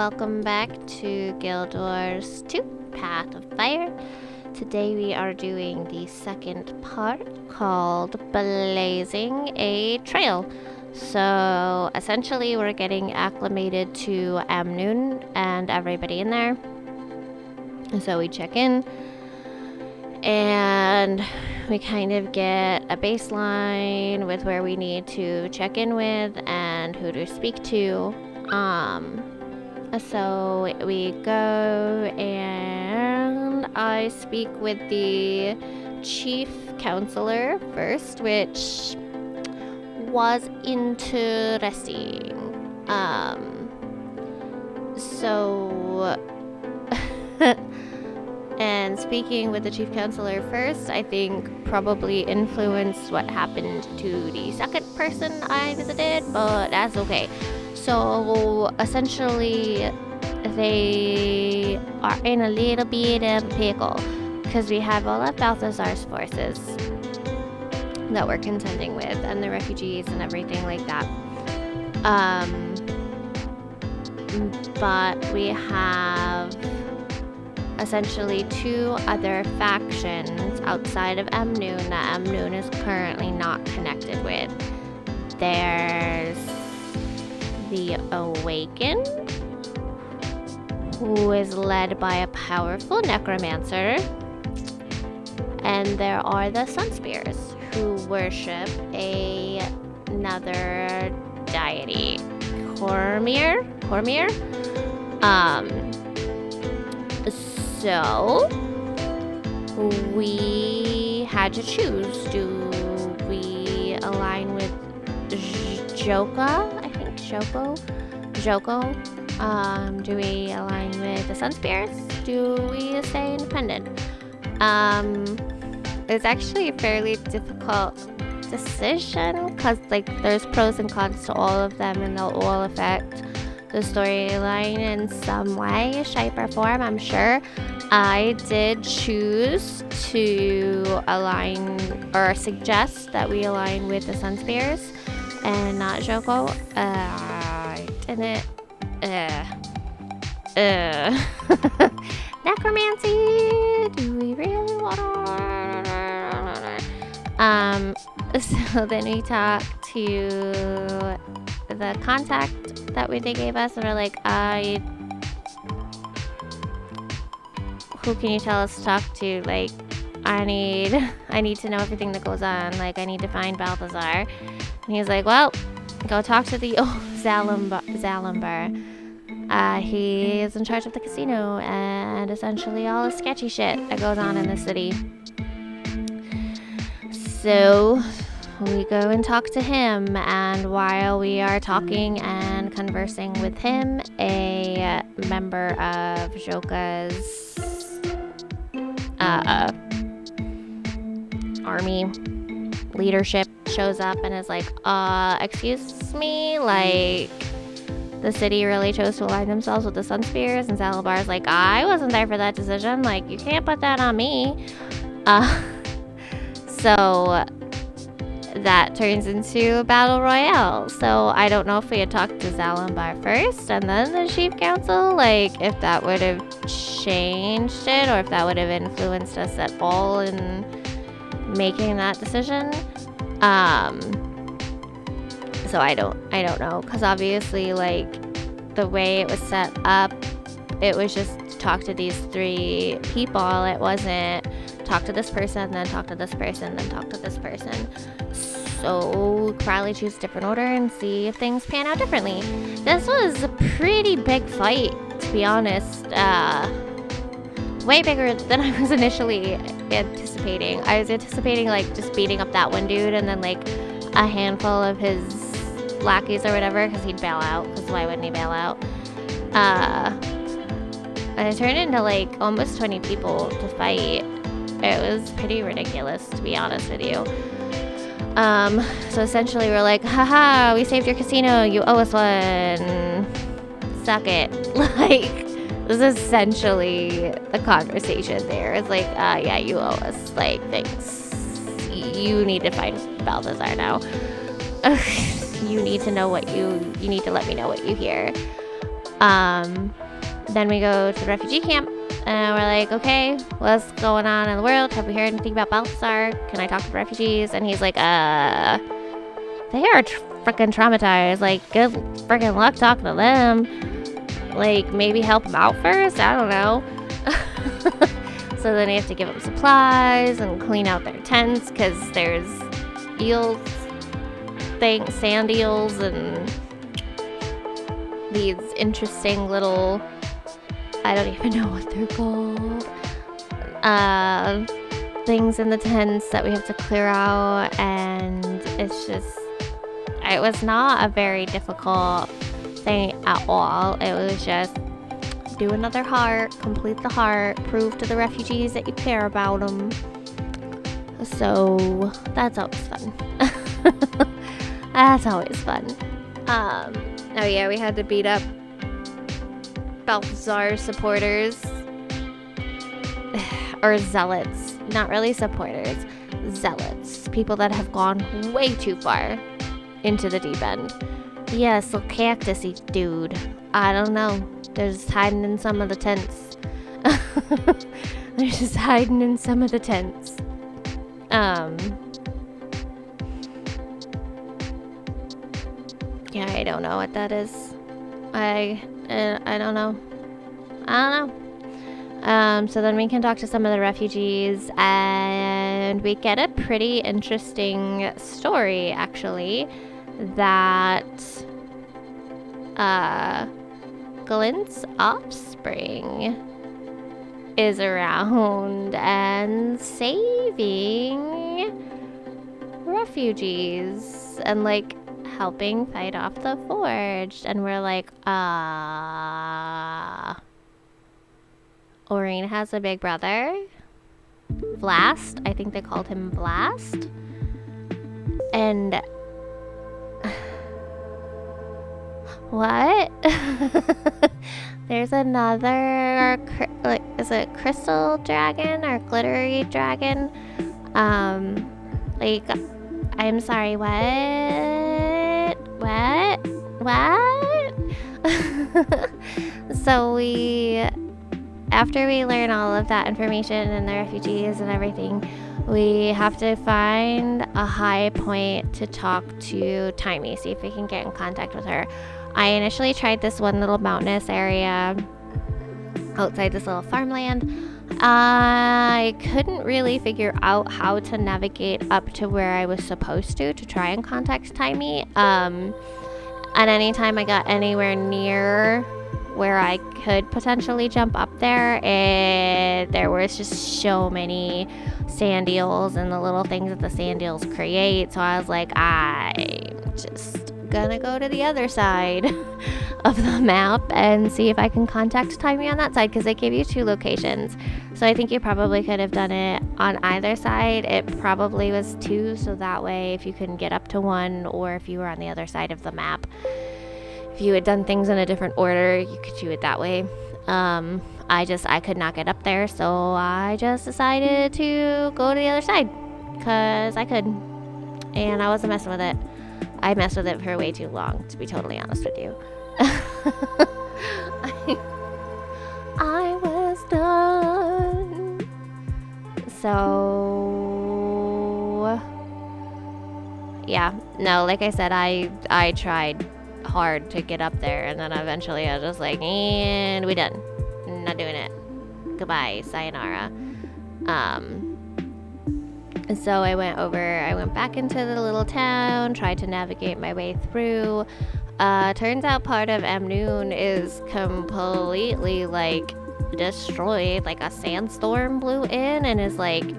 welcome back to Guild Wars 2, Path of Fire. Today we are doing the second part called Blazing a Trail. So essentially we're getting acclimated to Amnoon and everybody in there. And so we check in and we kind of get a baseline with where we need to check in with and who to speak to. So we go and I speak with the chief counselor first, which was interesting. And speaking with the chief counselor first, I think probably influenced what happened to the second person I visited, but that's okay. So essentially, they are in a little bit of a pickle because we have all of Balthazar's forces that we're contending with and the refugees and everything like that. But we have essentially two other factions outside of Amnoon that Amnoon is currently not connected with. There's the Awakened, who is led by a powerful necromancer, and there are the Sunspears, who worship another deity, Cormier. So we had to choose. Do we align with Joko? Do we align with the Sunspears? Do we stay independent? It's actually a fairly difficult decision because there's pros and cons to all of them, and they'll all affect the storyline in some way, shape, or form, I'm sure. I did choose to align or suggest that we align with the Sunspears and not Joko. I didn't. Necromancy. Do we really want to? So then we talked to the contact that they gave us, and we're like, who can you tell us to talk to? I need to know everything that goes on. I need to find Balthazar. And he's like, well, go talk to the old Zalambar. He is in charge of the casino and essentially all the sketchy shit that goes on in the city. So we go and talk to him, and while we are talking and conversing with him, a member of Joka's army leadership shows up and is like, excuse me, the city really chose to align themselves with the Sunspears, and Zalabar's like, I wasn't there for that decision, you can't put that on me. So that turns into a battle royale. So I don't know if we had talked to Zalambar first and then the chief council, if that would have changed it, or if that would have influenced us at all in making that decision. So I don't know, because obviously the way it was set up, it was just talk to these three people. It wasn't talk to this person, then talk to this person, then talk to this person. So probably choose a different order and see if things pan out differently. This was a pretty big fight, to be honest. Way bigger than I was initially anticipating. I was anticipating just beating up that one dude and then a handful of his lackeys or whatever, because he'd bail out, because why wouldn't he bail out? And it turned into almost 20 people to fight. It was pretty ridiculous, to be honest with you. So essentially we're like, haha, we saved your casino, you owe us one. Suck it. This is essentially the conversation there. It's yeah, you owe us. Thanks. You need to find Balthazar now. You need to know what you need to let me know what you hear. Then we go to the refugee camp, and we're like, okay, what's going on in the world? Have we heard anything about Balthazar? Can I talk to the refugees? And he's like, they are freaking traumatized. Like, good freaking luck talking to them. Like, maybe help them out first? I don't know. So then you have to give them supplies and clean out their tents, because there's sand eels, and these interesting little, I don't even know what they're called, things in the tents that we have to clear out. And it was not a very difficult thing at all. It was just do another heart, complete the heart, prove to the refugees that you care about them. So that's always fun. That's always fun. Oh yeah, we had to beat up Balthazar supporters. Or zealots. Not really supporters. Zealots. People that have gone way too far into the deep end. Yes, little cactusy dude. I don't know. They're just hiding in some of the tents. They're just hiding in some of the tents. Yeah, I don't know what that is. I don't know. So then we can talk to some of the refugees, and we get a pretty interesting story, actually, that Glint's offspring is around and saving refugees and, like, helping fight off the Forged. And we're like, Aurene has a big brother, Blast. I think they called him Blast. And what? There's another, is it crystal dragon or glittery dragon? Like, I'm sorry, what? So after we learn all of that information and the refugees and everything, we have to find a high point to talk to Timey, see if we can get in contact with her. I initially tried this one little mountainous area outside this little farmland. I couldn't really figure out how to navigate up to where I was supposed to try and contact Timey. And anytime I got anywhere near where I could potentially jump up there, there was just so many sand eels and the little things that the sand eels create. So I was like, I'm just gonna go to the other side of the map and see if I can contact Timey on that side, because they gave you 2 locations. So I think you probably could have done it on either side. It probably was 2, so that way if you couldn't get up to one, or if you were on the other side of the map, if you had done things in a different order, you could do it that way. I could not get up there, so I just decided to go to the other side, because I could, and I wasn't messing with it. I messed with it for way too long, to be totally honest with you. I was done. So yeah, no, like I said, I tried hard to get up there, and then eventually I was just like, and we done. Not doing it. Goodbye, sayonara. And so I went back into the little town, tried to navigate my way through. Turns out part of Amnoon is completely, like, destroyed. Like, a sandstorm blew in and is, like,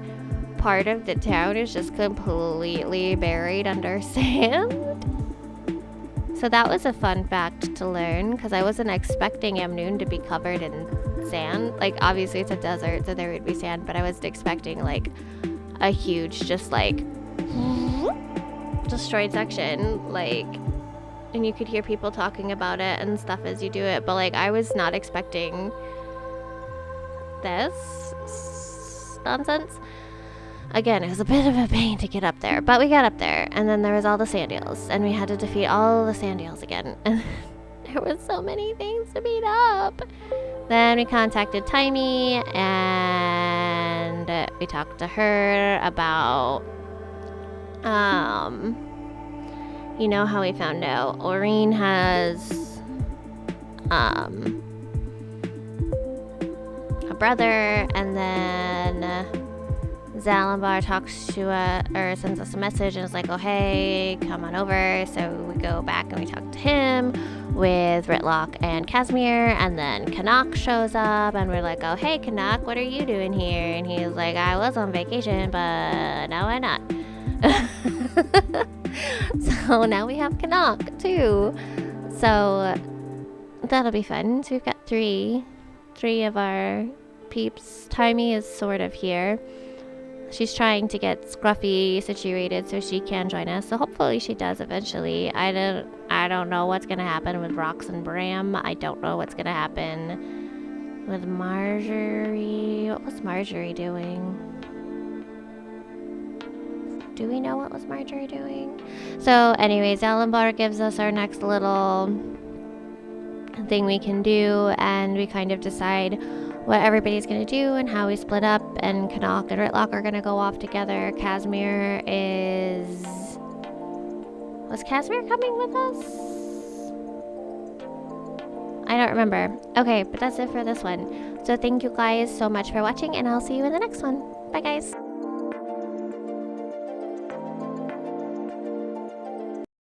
part of the town is just completely buried under sand. So that was a fun fact to learn, because I wasn't expecting Amnoon to be covered in sand. Like, obviously it's a desert, so there would be sand, but I wasn't expecting, like, a huge, just, like, destroyed section. Like, and you could hear people talking about it and stuff as you do it, but, like, I was not expecting this nonsense. Again, it was a bit of a pain to get up there, but we got up there, and then there was all the sand eels, and we had to defeat all the sand eels again. And There was so many things to meet up. Then we contacted Timey and we talked to her about, you know how we found out Aureen has, a brother, and then Zalambar talks to us, or sends us a message and is like, oh hey, come on over. So we go back and we talk to him with Ritlock and Casimir, and then Canuck shows up and we're like, oh hey Canuck, what are you doing here? And he's like, I was on vacation, but now I'm not. So now we have Canuck too. So that'll be fun. So we've got three of our peeps. Timey is sort of here. She's trying to get Scruffy situated so she can join us. So hopefully she does eventually. I don't know what's gonna happen with Rox and Bram. I don't know what's gonna happen with Marjorie. What was Marjorie doing? Do we know what was Marjorie doing? So anyways, Zalambar gives us our next little thing we can do, and we kind of decide what everybody's gonna do and how we split up, and Canuck and Ritlock are gonna go off together. Casimir is... Was Casimir coming with us? I don't remember. Okay, but that's it for this one. So thank you guys so much for watching, and I'll see you in the next one. Bye guys.